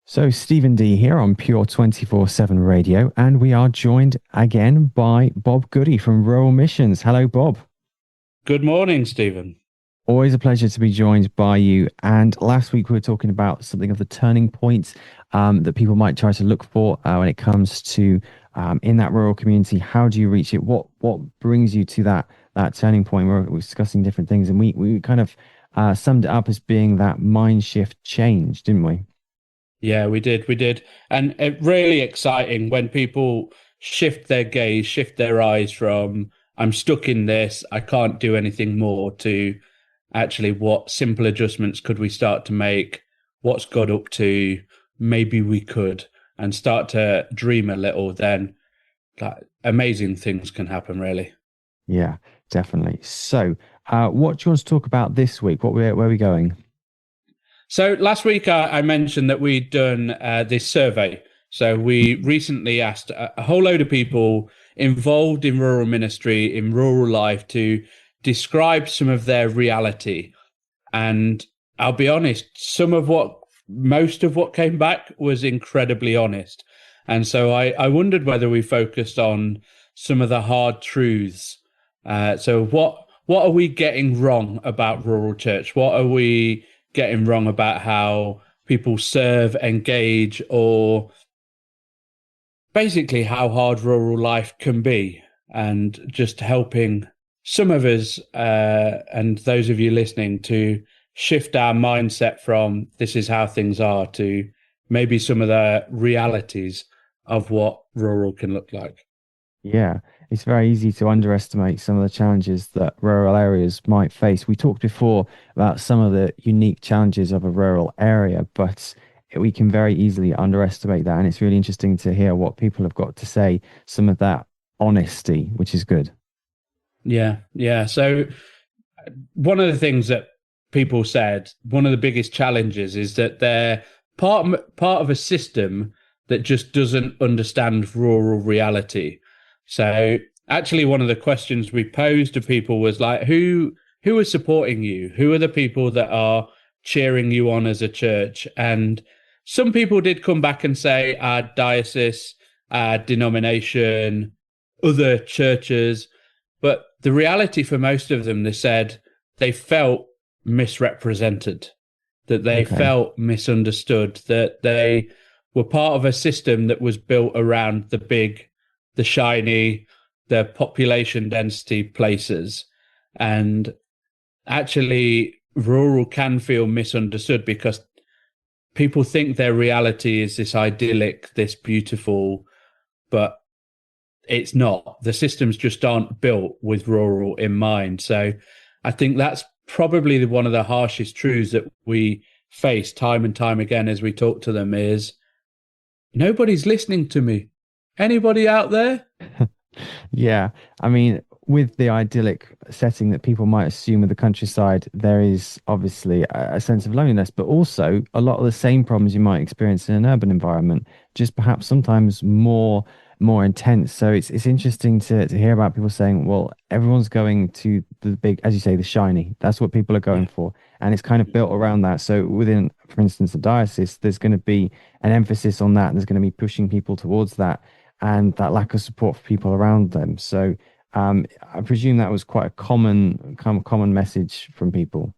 So, Stephen D here on Pure 24/7 Radio, and we are joined again by Bob Goody from Rural Missions. Hello, Bob. Good morning, Stephen. Always a pleasure to be joined by you. And last week we were talking about something of the turning points that people might try to look for when it comes to in that rural community. How do you reach it? What brings you to that turning point? We're discussing different things, and we kind of summed it up as being that mind shift change, didn't we? Yeah, we did. And really exciting when people shift their gaze, shift their eyes from I'm stuck in this, I can't do anything more, to actually what simple adjustments could we start to make? What's God up to? Maybe we could, and start to dream a little, then like amazing things can happen, really. Yeah, definitely. So, what do you want to talk about this week? Where are we going? So last week I mentioned that we'd done this survey. So we recently asked a whole load of people involved in rural ministry, in rural life, to describe some of their reality. And I'll be honest, most of what came back was incredibly honest. And so I wondered whether we focused on some of the hard truths. So what are we getting wrong about rural church? What are we getting wrong about how people serve, engage, or basically how hard rural life can be? And just helping some of us and those of you listening to shift our mindset from this is how things are to maybe some of the realities of what rural can look like. Yeah, it's very easy to underestimate some of the challenges that rural areas might face. We talked before about some of the unique challenges of a rural area, but we can very easily underestimate that. And it's really interesting to hear what people have got to say, some of that honesty, which is good. Yeah. So one of the things that people said, one of the biggest challenges is that they're part of a system that just doesn't understand rural reality. So actually, one of the questions we posed to people was like, who is supporting you? Who are the people that are cheering you on as a church? And some people did come back and say our diocese, our denomination, other churches. But the reality for most of them, they said they felt misrepresented, that they Okay. felt misunderstood, that they were part of a system that was built around the big, the shiny, the population density places. And actually, rural can feel misunderstood because people think their reality is this idyllic, this beautiful, but it's not. The systems just aren't built with rural in mind. So I think that's probably one of the harshest truths that we face time and time again as we talk to them is nobody's listening to me. Anybody out there? Yeah, I mean, with the idyllic setting that people might assume with the countryside, there is obviously a sense of loneliness, but also a lot of the same problems you might experience in an urban environment, just perhaps sometimes more intense. So it's interesting to hear about people saying, well, everyone's going to the big, as you say, the shiny. That's what people are going Yeah. for. And it's kind of built around that. So within, for instance, the diocese, there's going to be an emphasis on that. And there's going to be pushing people towards that and that lack of support for people around them. So I presume that was quite a common message from people.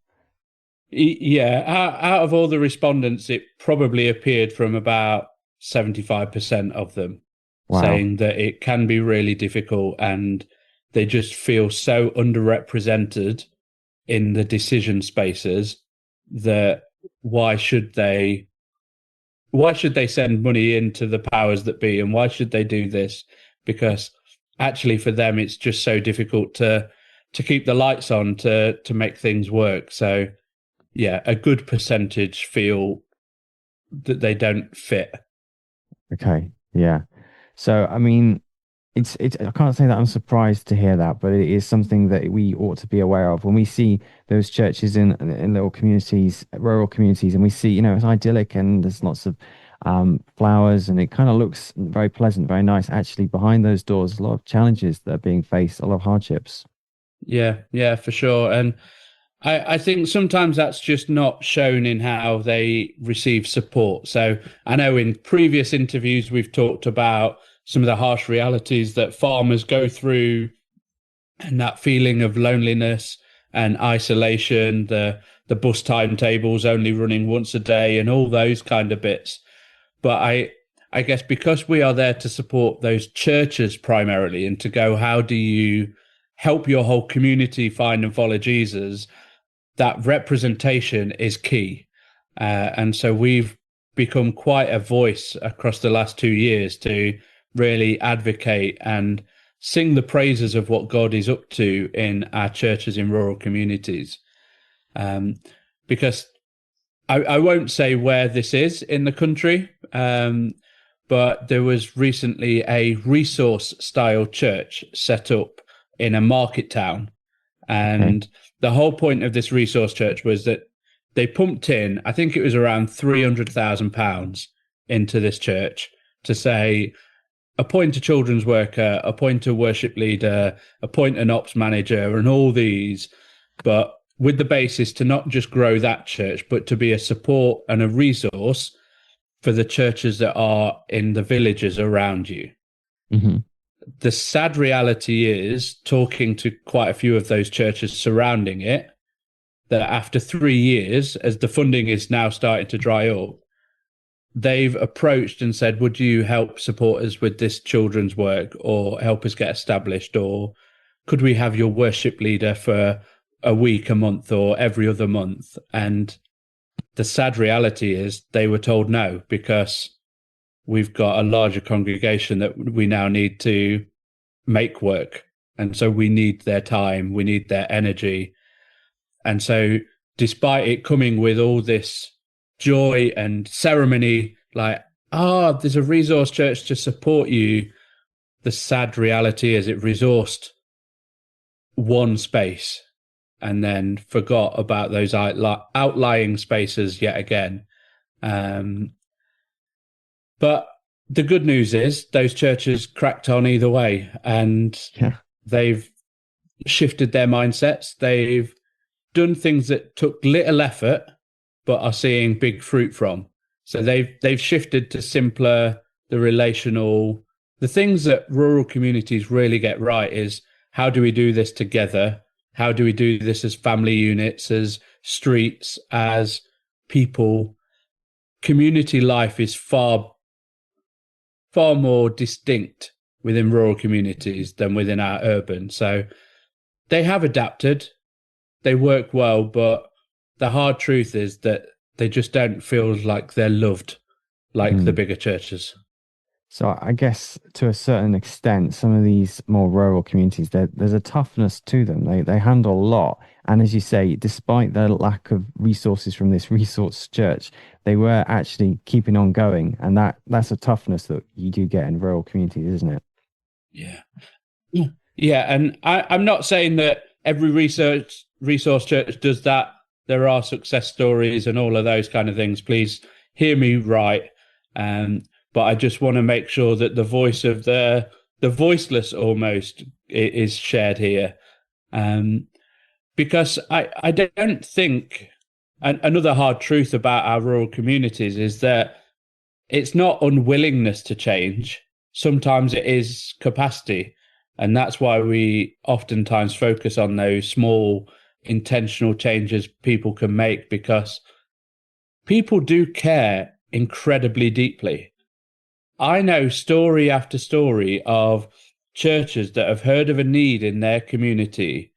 Yeah. Out of all the respondents, it probably appeared from about 75% of them Wow. saying that it can be really difficult and they just feel so underrepresented in the decision spaces that why should they why should they send money into the powers that be, and why should they do this? Because actually for them it's just so difficult to keep the lights on to make things work. So yeah, a good percentage feel that they don't fit. Okay. Yeah. So I mean, it's I can't say that I'm surprised to hear that, but it is something that we ought to be aware of when we see those churches in little communities, rural communities, and we see, it's idyllic and there's lots of flowers and it kind of looks very pleasant, very nice. Actually, behind those doors, a lot of challenges that are being faced, a lot of hardships. Yeah, for sure. And I think sometimes that's just not shown in how they receive support. So I know in previous interviews we've talked about some of the harsh realities that farmers go through and that feeling of loneliness and isolation, the bus timetables only running once a day and all those kind of bits. But I guess because we are there to support those churches primarily and to go, how do you help your whole community find and follow Jesus? That representation is key. And so we've become quite a voice across the last 2 years to really advocate and sing the praises of what God is up to in our churches in rural communities. Because I won't say where this is in the country, but there was recently a resource style church set up in a market town. Okay. And the whole point of this resource church was that they pumped in, I think it was around £300,000 into this church to say, appoint a children's worker, appoint a worship leader, appoint an ops manager, and all these, but with the basis to not just grow that church, but to be a support and a resource for the churches that are in the villages around you. Hmm. The sad reality is, talking to quite a few of those churches surrounding it, that after 3 years, as the funding is now starting to dry up, they've approached and said, would you help support us with this children's work or help us get established? Or could we have your worship leader for a week, a month, or every other month? And the sad reality is they were told no, because we've got a larger congregation that we now need to make work. And so we need their time, we need their energy. And so despite it coming with all this joy and ceremony, like, there's a resource church to support you, the sad reality is it resourced one space and then forgot about those outlying spaces yet again. But the good news is those churches cracked on either way, and Yeah. they've shifted their mindsets. They've done things that took little effort, but are seeing big fruit from. So they've shifted to simpler, the relational, the things that rural communities really get right is, how do we do this together? How do we do this as family units, as streets, as people? Community life is far more distinct within rural communities than within our urban. So they have adapted, they work well, but the hard truth is that they just don't feel like they're loved like the Mm. bigger churches. So I guess to a certain extent, some of these more rural communities, there's a toughness to them. They handle a lot. And as you say, despite the lack of resources from this resource church, they were actually keeping on going. And that's a toughness that you do get in rural communities, isn't it? Yeah. Yeah. And I'm not saying that every resource church does that. There are success stories and all of those kind of things. Please hear me right. But I just want to make sure that the voice of the voiceless almost is shared here. Because I don't think, and another hard truth about our rural communities is that it's not unwillingness to change. Sometimes it is capacity. And that's why we oftentimes focus on those small intentional changes people can make, because people do care incredibly deeply. I know story after story of churches that have heard of a need in their community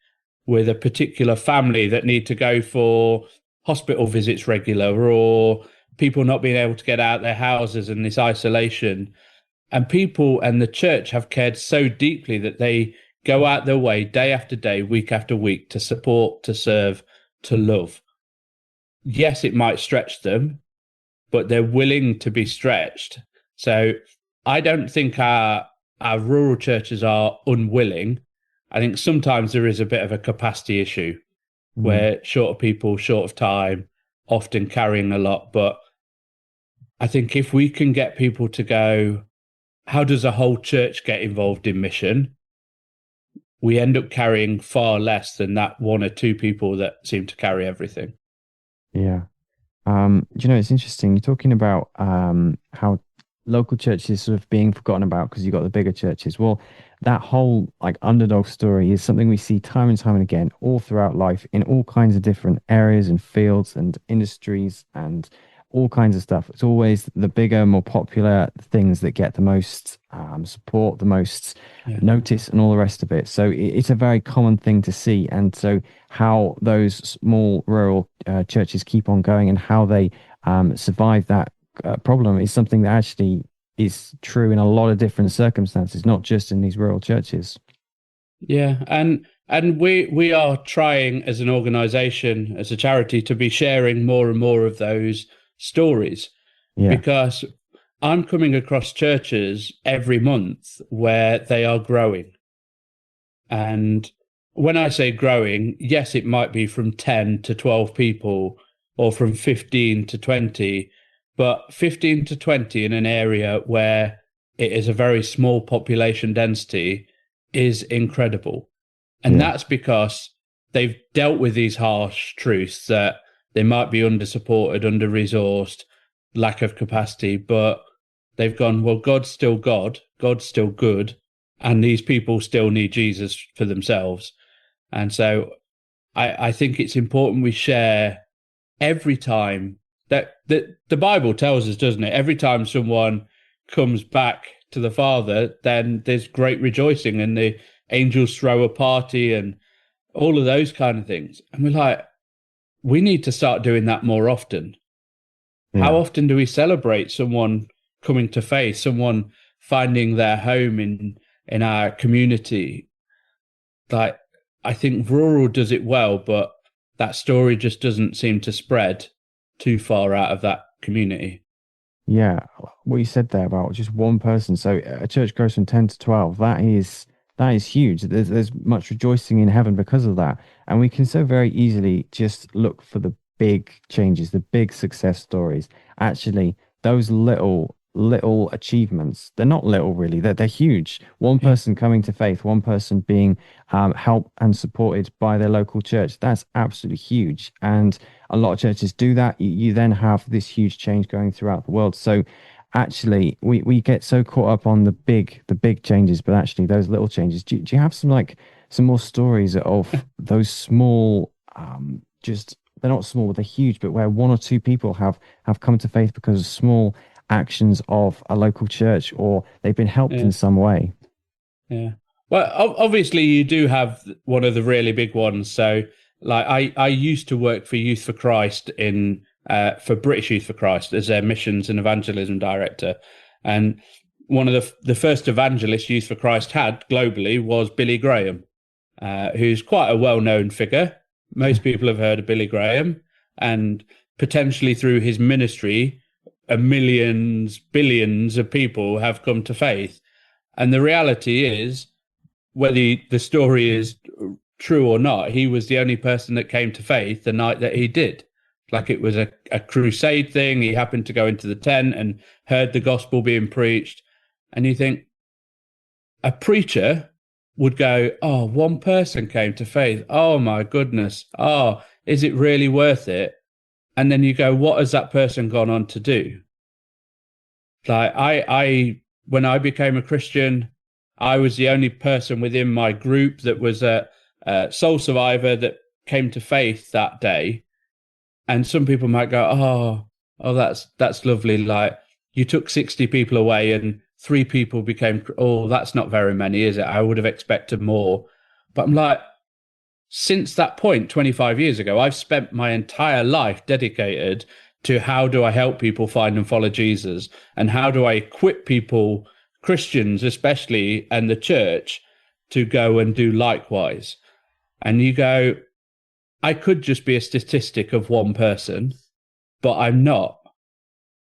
with a particular family that need to go for hospital visits regular, or people not being able to get out of their houses and this isolation. And people and the church have cared so deeply that they go out their way day after day, week after week, to support, to serve, to love. Yes, it might stretch them, but they're willing to be stretched. So I don't think our rural churches are unwilling. I think sometimes there is a bit of a capacity issue Mm. where short of people, short of time, often carrying a lot. But I think if we can get people to go, how does a whole church get involved in mission? we end up carrying far less than that one or two people that seem to carry everything. Yeah. It's interesting. You're talking about how local churches sort of being forgotten about because you've got the bigger churches. Well, that whole like underdog story is something we see time and time and again all throughout life in all kinds of different areas and fields and industries and all kinds of stuff. It's always the bigger, more popular things that get the most support, the most Yeah. notice, and all the rest of it. So it's a very common thing to see. And so how those small rural churches keep on going and how they survive that problem is something that actually is true in a lot of different circumstances, not just in these rural churches. Yeah, and we are trying as an organization, as a charity, to be sharing more and more of those stories Yeah, because I'm coming across churches every month where they are growing. And when I say growing, yes, it might be from 10 to 12 people or from 15 to 20, but 15 to 20 in an area where it is a very small population density is incredible. And yeah, that's because they've dealt with these harsh truths that they might be under supported, under resourced, lack of capacity, but they've gone, well, God's still God, God's still good, and these people still need Jesus for themselves. And so I think it's important we share every time that the Bible tells us, doesn't it? Every time someone comes back to the Father, then there's great rejoicing and the angels throw a party and all of those kind of things. And we're like, we need to start doing that more often. How yeah. often do we celebrate someone coming to faith, someone finding their home in our community? Like, I think rural does it well, but that story just doesn't seem to spread too far out of that community. Yeah, what you said there about just one person. So a church grows from 10 to 12. That is huge. There's much rejoicing in heaven because of that. And we can so very easily just look for the big changes, the big success stories. Actually, those little achievements, they're not little really. They're huge. One Yeah, person coming to faith, one person being helped and supported by their local church. That's absolutely huge. And a lot of churches do that. You then have this huge change going throughout the world. So actually we get so caught up on the big changes, but actually those little changes. Do you have some more stories of those small just they're not small, they're huge, but where one or two people have come to faith because of small actions of a local church or they've been helped yeah, in some way? yeah. Well, obviously, you do have one of the really big ones. So, like, I used to work for Youth for Christ for British Youth for Christ as their missions and evangelism director, and one of the first evangelists Youth for Christ had globally was Billy Graham, who's quite a well known figure. Most people have heard of Billy Graham, and potentially through his ministry, millions, billions of people have come to faith. And the reality is, whether the story is true or not, he was the only person that came to faith the night that he did. Like it was a crusade thing. He happened to go into the tent and heard the gospel being preached. And you think, a preacher would go, oh, one person came to faith. Oh my goodness. Oh, is it really worth it? And then you go, what has that person gone on to do? Like when I became a Christian, I was the only person within my group that was a soul survivor that came to faith that day. And some people might go, oh, that's lovely. Like you took 60 people away and three people became, oh, that's not very many, is it? I would have expected more. But I'm like, since that point, 25 years ago, I've spent my entire life dedicated to how do I help people find and follow Jesus, and how do I equip people, Christians especially, and the church to go and do likewise. And you go, I could just be a statistic of one person, but I'm not.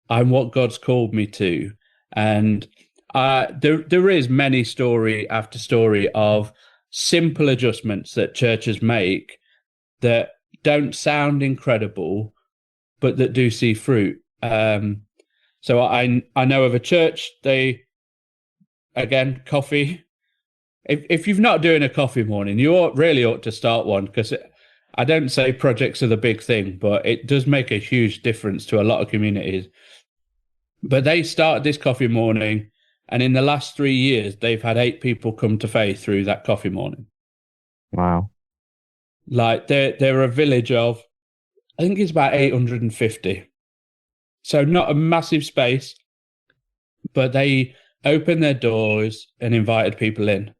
I'm what God's called me to. And there is many story after story of simple adjustments that churches make that don't sound incredible, but that do see fruit. So I know of a church. They again coffee. if you've not doing a coffee morning, really ought to start one, because I don't say projects are the big thing, but it does make a huge difference to a lot of communities. But they started this coffee morning, and in the last 3 years, they've had 8 people come to faith through that coffee morning. Wow. Like they're a village of, I think it's about 850. So not a massive space, but they opened their doors and invited people in.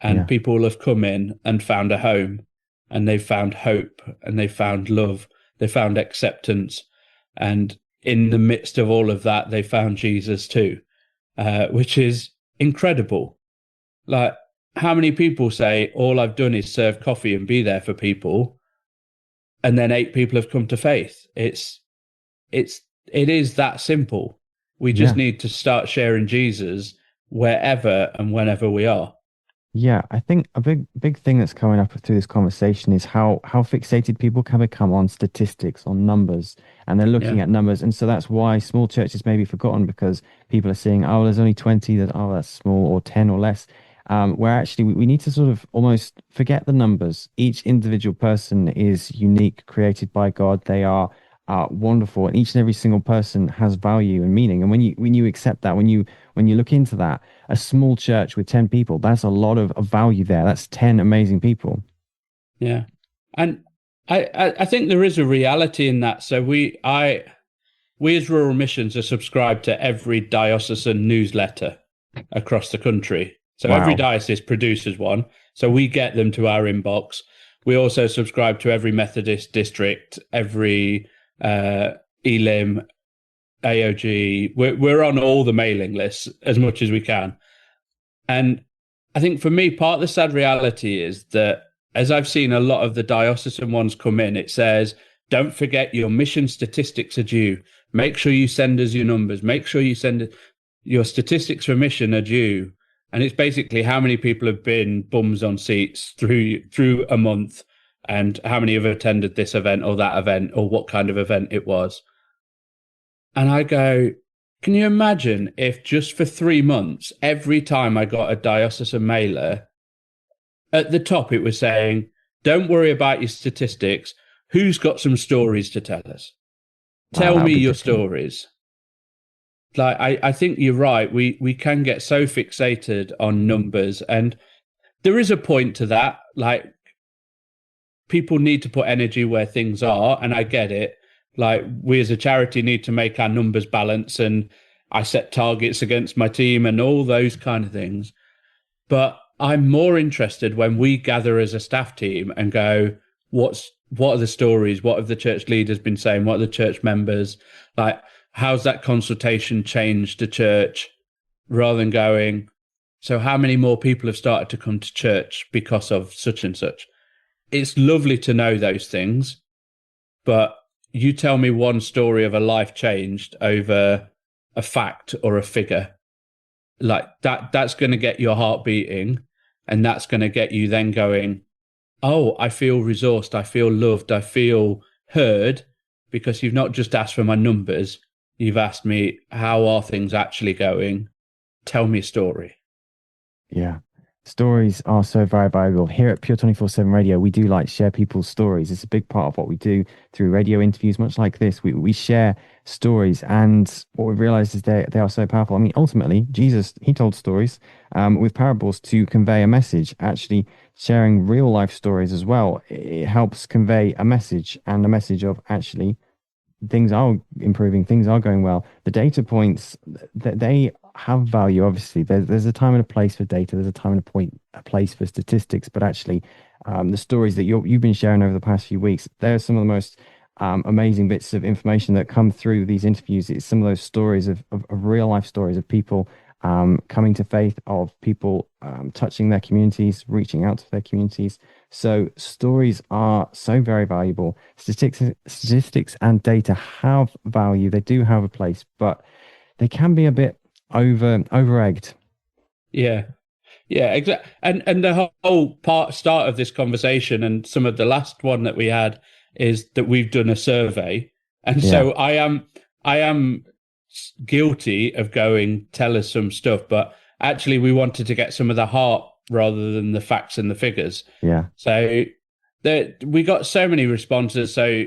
And Yeah. people have come in and found a home, and they've found hope, and they found love, they found acceptance. And in the midst of all of that, they found Jesus too, which is incredible. Like, how many people say, all I've done is serve coffee and be there for people, and then 8 people have come to faith? It is that simple. We just Yeah. need to start sharing Jesus wherever and whenever we are. Yeah, I think a big thing that's coming up through this conversation is how fixated people can become on statistics, on numbers, and they're Yeah. looking at numbers, and so that's why small churches may be forgotten because people are seeing, oh, there's only 20, that oh, that's small, or 10 or less. Where actually we need to sort of almost forget the numbers. Each individual person is unique, created by God. They are wonderful, and each and every single person has value and meaning. And when you accept that, when you look into that, a small church with 10 people, that's a lot of value there. That's 10 amazing people. Yeah. And I think there is a reality in that. So we as Rural Missions are subscribed to every diocesan newsletter across the country. So every Wow. diocese produces one. So we get them to our inbox. We also subscribe to every Methodist district, every Elim, AOG. We're on all the mailing lists as much as we can. And I think for me, part of the sad reality is that as I've seen a lot of the diocesan ones come in, it says, don't forget your mission statistics are due. Make sure you send us your numbers. Make sure you send your statistics for mission are due. And it's basically how many people have been bums on seats through a month, and how many have attended this event or that event, or what kind of event it was. And I go, can you imagine if just for 3 months, every time I got a diocesan mailer, at the top it was saying, don't worry about your statistics. Who's got some stories to tell us? Wow, Tell that would me be your different. stories. Like, I think you're right. We can get so fixated on numbers, and there is a point to that. Like, people need to put energy where things are, and I get it. Like, we as a charity need to make our numbers balance, and I set targets against my team and all those kind of things. But I'm more interested when we gather as a staff team and go, what are the stories? What have the church leaders been saying? What are the church members like? How's that consultation changed the church? Rather than going, so how many more people have started to come to church because of such and such? It's lovely to know those things, but you tell me one story of a life changed over a fact or a figure, like that's going to get your heart beating, and that's going to get you then going, oh, I feel resourced, I feel loved, I feel heard, because you've not just asked for my numbers, you've asked me, how are things actually going? Tell me a story. Yeah. Stories are so very valuable. Here at Pure 24/7 Radio, we do like share people's stories. It's a big part of what we do through radio interviews, much like this. We share stories, and what we've realized is they are so powerful. I mean, ultimately, Jesus, he told stories with parables to convey a message. Actually, sharing real life stories as well, it helps convey a message, and a message of actually things are improving, things are going well. The data points that they have value, obviously. There's a time and a place for data. There's a time and a place for statistics. But actually, the stories that you've been sharing over the past few weeks, they're some of the most amazing bits of information that come through these interviews. It's some of those stories of real life stories of people coming to faith, of people touching their communities, reaching out to their communities. So stories are so very valuable. Statistics and data have value. They do have a place, but they can be a bit over egged. Yeah. Yeah, exactly. And the whole start of this conversation, and some of the last one that we had, is that we've done a survey. And Yeah, so I am guilty of going, tell us some stuff, but actually we wanted to get some of the heart rather than the facts and the figures. Yeah. So we got so many responses. So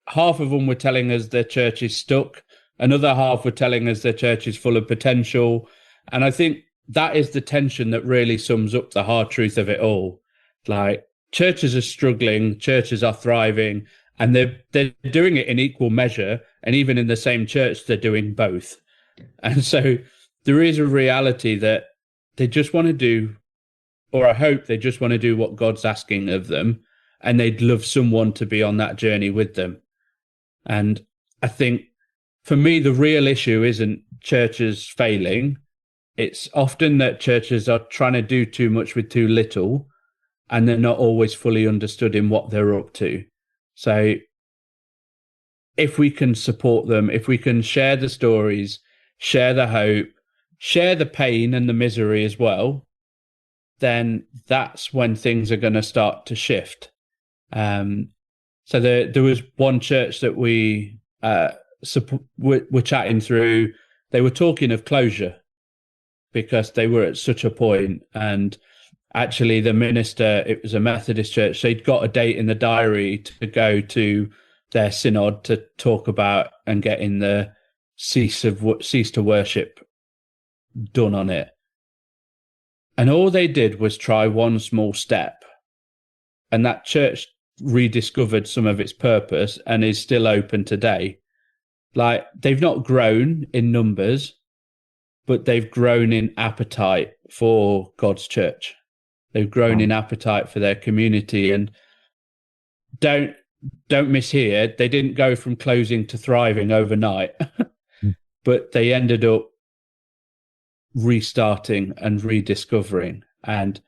half of them were telling us their church is stuck. Another half were telling us their church is full of potential. And I think that is the tension that really sums up the hard truth of it all. Like, churches are struggling, churches are thriving, and they're doing it in equal measure. And even in the same church, they're doing both. And so there is a reality that they just want to do, or I hope they just want to do what God's asking of them. And they'd love someone to be on that journey with them. And I think for me, the real issue isn't churches failing. It's often that churches are trying to do too much with too little, and they're not always fully understood in what they're up to. So if we can support them, if we can share the stories, share the hope, share the pain and the misery as well, then that's when things are going to start to shift. So there was one church that we were chatting through. They were talking of closure because they were at such a point. And actually the minister, it was a Methodist church, they'd got a date in the diary to go to their synod to talk about and getting the cease to worship done on it. And all they did was try one small step. And that church rediscovered some of its purpose and is still open today. Like, they've not grown in numbers, but they've grown in appetite for God's church. They've grown in appetite for their community. And don't mishear, they didn't go from closing to thriving overnight, but they ended up restarting and rediscovering. And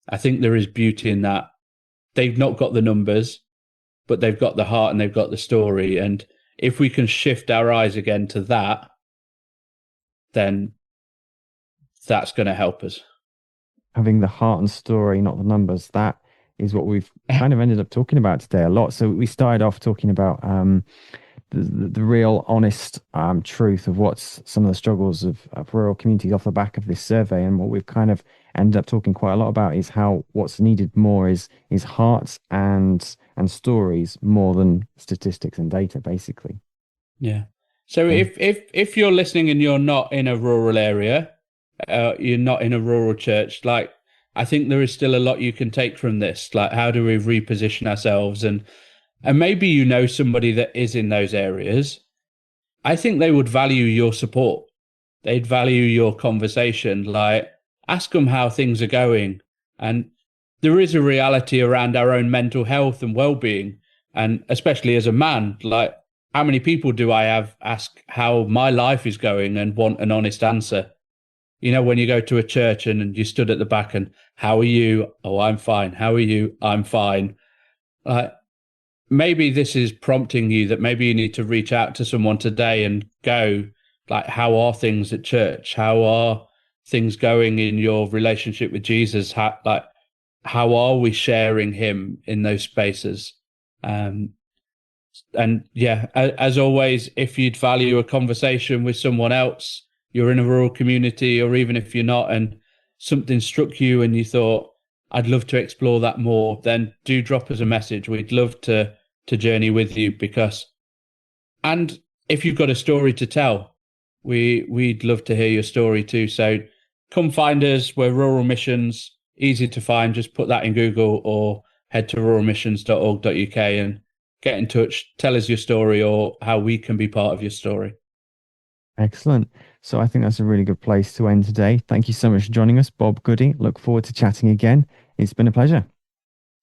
I think there is beauty in that. They've not got the numbers, but they've got the heart and they've got the story. And if we can shift our eyes again to that, then that's going to help us. Having the heart and story, not the numbers, that is what we've kind of ended up talking about today a lot. So we started off talking about the real honest truth of what's some of the struggles of rural communities off the back of this survey. And what we've kind of ended up talking quite a lot about is how what's needed more is hearts and stories more than statistics and data, basically. Yeah. So if you're listening and you're not in a rural area, you're not in a rural church, like, I think there is still a lot you can take from this. Like, how do we reposition ourselves? And maybe you know somebody that is in those areas. I think they would value your support. They'd value your conversation. Like, ask them how things are going. And there is a reality around our own mental health and well-being. And especially as a man, like, how many people do I have ask how my life is going and want an honest answer? You know, when you go to a church and you stood at the back and, how are you? Oh, I'm fine. How are you? I'm fine. Maybe this is prompting you that maybe you need to reach out to someone today and go, like, how are things at church? How are things going in your relationship with Jesus? How are we sharing him in those spaces? And yeah, as always, if you'd value a conversation with someone else, you're in a rural community, or even if you're not, and something struck you and you thought, I'd love to explore that more, then do drop us a message. We'd love to journey with you, and if you've got a story to tell, we'd love to hear your story too. So come find us. We're Rural Missions, easy to find. Just put that in Google or head to ruralmissions.org.uk and get in touch. Tell us your story or how we can be part of your story. Excellent. So I think that's a really good place to end today. Thank you so much for joining us, Bob Goody. Look forward to chatting again. It's been a pleasure.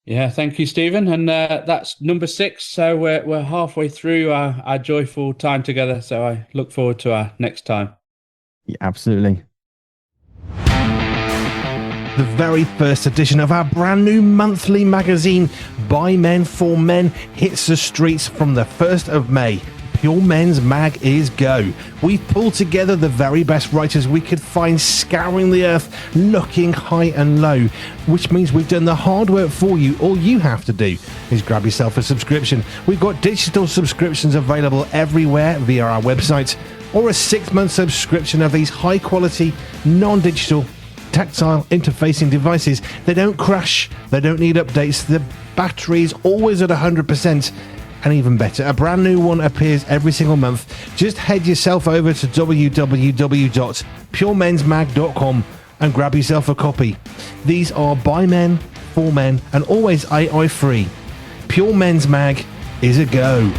Yeah, thank you, Stephen. And that's number 6. So we're halfway through our joyful time together. So I look forward to our next time. Yeah, absolutely. The very first edition of our brand new monthly magazine, By Men for Men, hits the streets from the 1st of May. Pure Men's Mag is go. We've pulled together the very best writers we could find, scouring the earth, looking high and low, which means we've done the hard work for you. All you have to do is grab yourself a subscription. We've got digital subscriptions available everywhere via our website, or a 6-month subscription of these high quality, non-digital tactile interfacing devices. They don't crash, they don't need updates, the battery is always at 100%. And even better, a brand new one appears every single month. Just head yourself over to www.puremensmag.com and grab yourself a copy. These are by men, for men, and always AI free. Pure Men's Mag is a go.